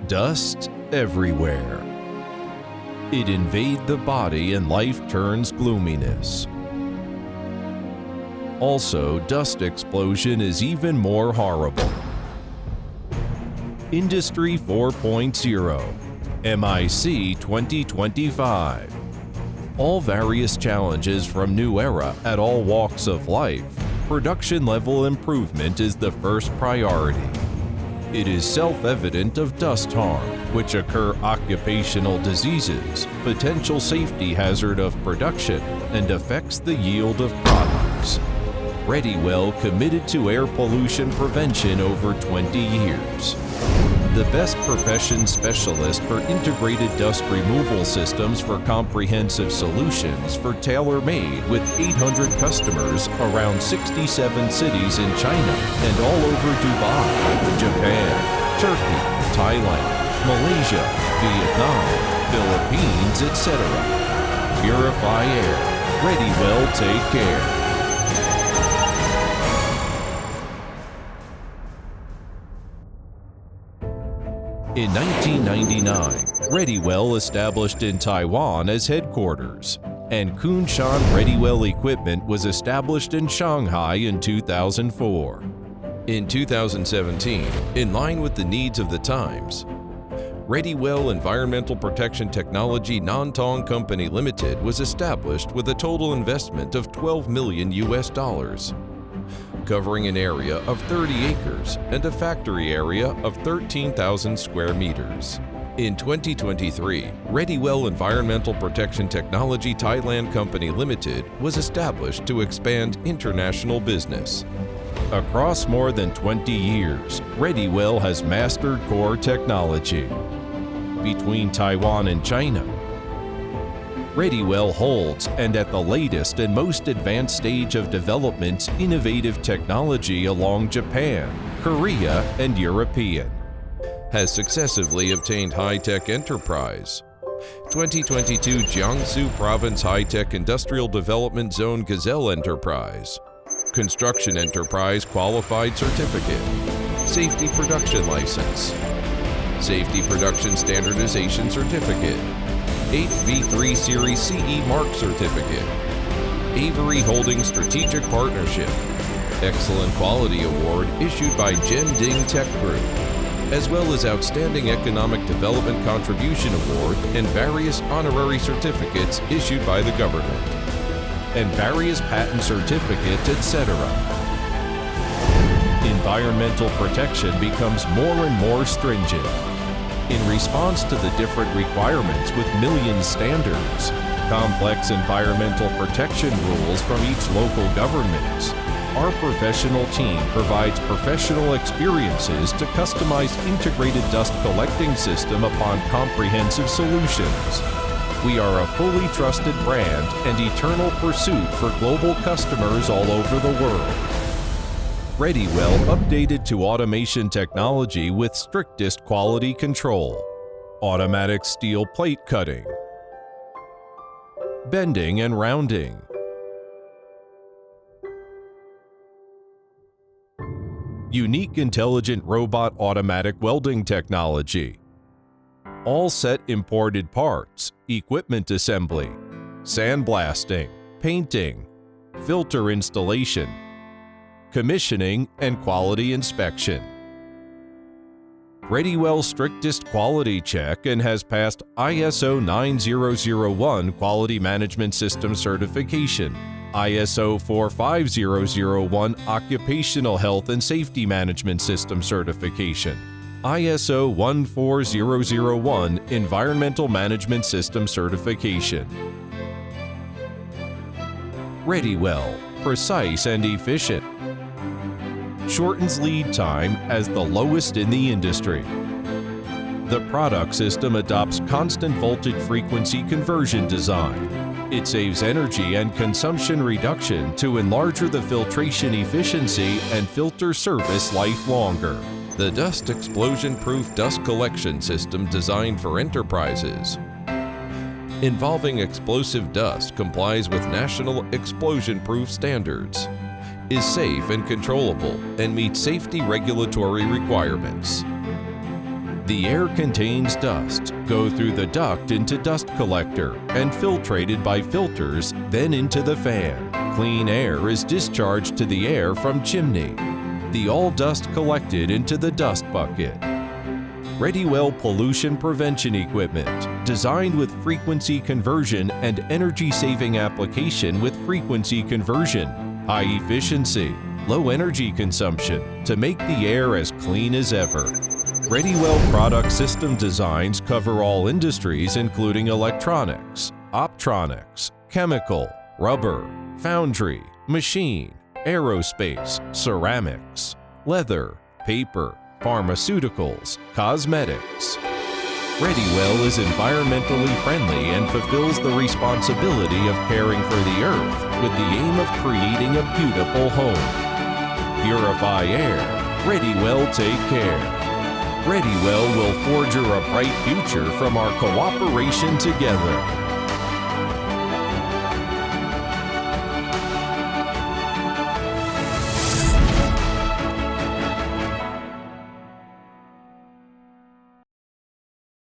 Dust everywhere. It invades the body and life turns gloominess. Also, dust explosion is even more horrible. Industry 4.0, MIC 2025. All various challenges from new era at all walks of life, production level improvement is the first priority. It is self-evident of dust harm, which occur occupational diseases, potential safety hazard of production, and affects the yield of products. READYWELL committed to air pollution prevention over 20 years. The best profession specialist for integrated dust removal systems for comprehensive solutions for tailor-made with 800 customers around 67 cities in China and all over Dubai, Japan, Turkey, Thailand, Malaysia, Vietnam, Philippines, etc. Purify air. READYWELL take care. In 1999, READYWELL established in Taiwan as headquarters, and Kunshan READYWELL equipment was established in Shanghai in 2004. In 2017, in line with the needs of the times, READYWELL Environmental Protection Technology Nantong Company Limited was established with a total investment of $12 million, covering an area of 30 acres and a factory area of 13,000 square meters. In 2023, READYWELL Environmental Protection Technology Thailand Company Limited was established to expand international business. Across more than 20 years, READYWELL has mastered core technology. Between Taiwan and China, READYWELL holds, and at the latest and most advanced stage of development, innovative technology along Japan, Korea, and European. Has successively obtained High-Tech Enterprise, 2022 Jiangsu Province High-Tech Industrial Development Zone Gazelle Enterprise, Construction Enterprise Qualified Certificate, Safety Production License, Safety Production Standardization Certificate, HV3 Series CE Mark Certificate, Avery Holdings Strategic Partnership, Excellent Quality Award issued by Ding Tech Group, as well as Outstanding Economic Development Contribution Award and various honorary certificates issued by the government, and various patent certificates, etc. Environmental protection becomes more and more stringent. In response to the different requirements with millions standards, complex environmental protection rules from each local government, our professional team provides professional experiences to customize integrated dust collecting system upon comprehensive solutions. We are a fully trusted brand and eternal pursuit for global customers all over the world. READYWELL updated to automation technology with strictest quality control. Automatic steel plate cutting, bending and rounding, unique intelligent robot automatic welding technology, all set imported parts, equipment assembly, sandblasting, painting, filter installation, commissioning, and quality inspection. READYWELL strictest quality check and has passed ISO 9001 Quality Management System certification, ISO 45001 Occupational Health and Safety Management System certification, ISO 14001 Environmental Management System certification. READYWELL, precise and efficient. Shortens lead time as the lowest in the industry. The product system adopts constant voltage frequency conversion design. It saves energy and consumption reduction to enlarge the filtration efficiency and filter service life longer. The dust explosion-proof dust collection system designed for enterprises involving explosive dust complies with national explosion-proof standards, is safe and controllable, and meets safety regulatory requirements. The air contains dust, go through the duct into dust collector and filtrated by filters, then into the fan. Clean air is discharged to the air from chimney. The all dust collected into the dust bucket. READYWELL pollution prevention equipment, designed with frequency conversion and energy-saving application with frequency conversion, high efficiency, low energy consumption to make the air as clean as ever. READYWELL product system designs cover all industries including electronics, optronics, chemical, rubber, foundry, machine, aerospace, ceramics, leather, paper, pharmaceuticals, cosmetics. READYWELL is environmentally friendly and fulfills the responsibility of caring for the earth with the aim of creating a beautiful home. Purify air. READYWELL take care. READYWELL will forge a bright future from our cooperation together.